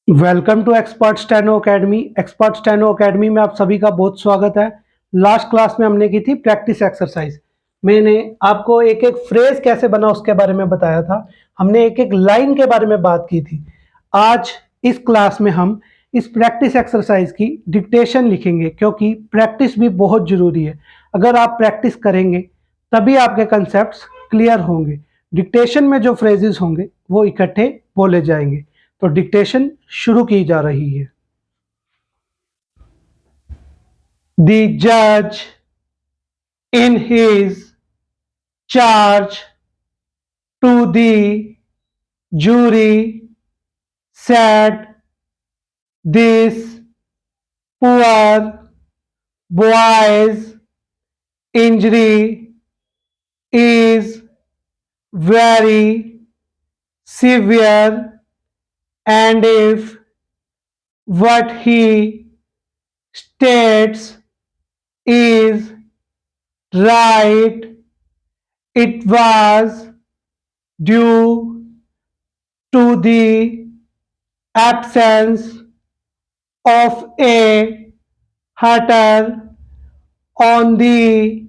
Welcome to expert steno academy. Expert steno academy में आप सभी का बहुत स्वागत है। लास्ट क्लास में हमने की थी प्रैक्टिस एक्सरसाइज। मैंने आपको एक एक फ्रेज कैसे बना उसके बारे में बताया था। हमने एक एक लाइन के बारे में बात की थी। आज इस क्लास में हम इस प्रैक्टिस एक्सरसाइज की डिक्टेशन लिखेंगे, क्योंकि प्रैक्टिस भी बहुत ज़रूरी है। अगर आप प्रैक्टिस करेंगे तभी आपके कंसेप्ट क्लियर होंगे। डिक्टेशन में जो फ्रेजेस होंगे वो इकट्ठे बोले जाएंगे। तो डिक्टेशन शुरू की जा रही है। The judge in his charge to the jury said, this poor boy's injury is very severe, and if what he states is right, it was due to the absence of a shutter on the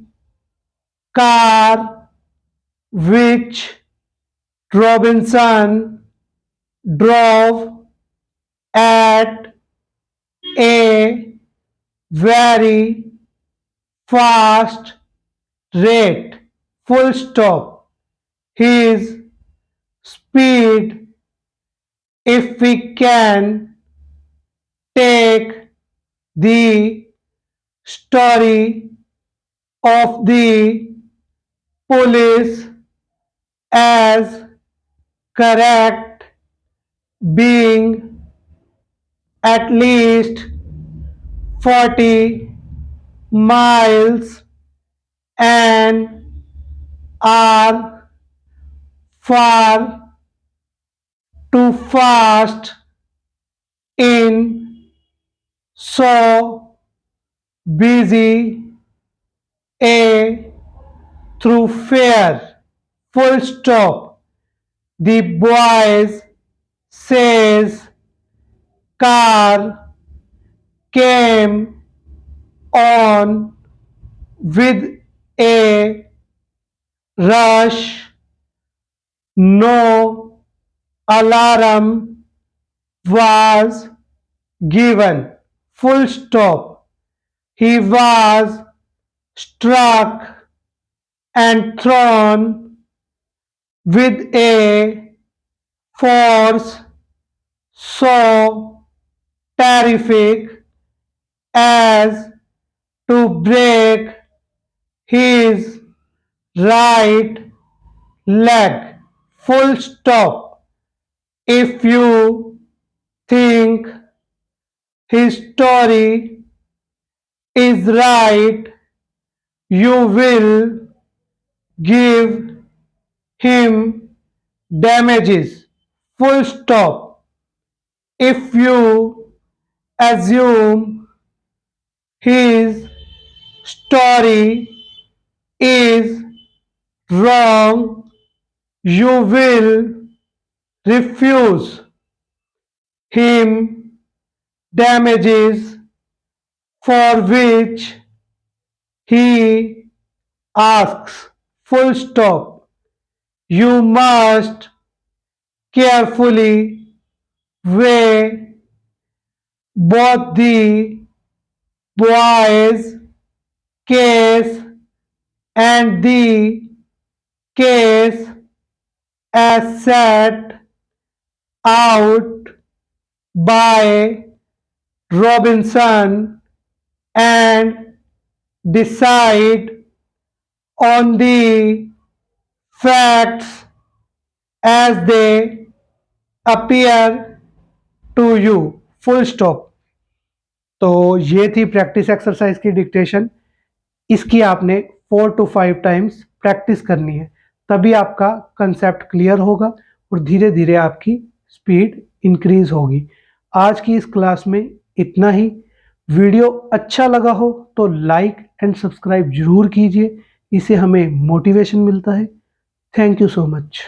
car which Robinson drove at a very fast rate. Full stop. His speed, if we can take the story of the police as correct, being at least 40 miles an hour, far too fast in so busy a thoroughfare. Full stop. The boys says car came on with a rush. No alarm was given. Full stop. He was struck and thrown with a force so terrific as to break his right leg. Full stop. If you think his story is right, you will give him damages. Full stop. If you assume his story is wrong, you will refuse him damages for which he asks. Full stop. You must carefully weigh both the boy's case and the case as set out by Robinson and decide on the facts as they appear to you. Full stop. तो ये थी practice exercise की dictation. इसकी आपने 4 to 5 times practice करनी है, तभी आपका कंसेप्ट क्लियर होगा और धीरे धीरे आपकी स्पीड इंक्रीज होगी। आज की इस क्लास में इतना ही। वीडियो अच्छा लगा हो तो लाइक एंड सब्सक्राइब जरूर कीजिए, इससे हमें मोटिवेशन मिलता है। Thank you so much.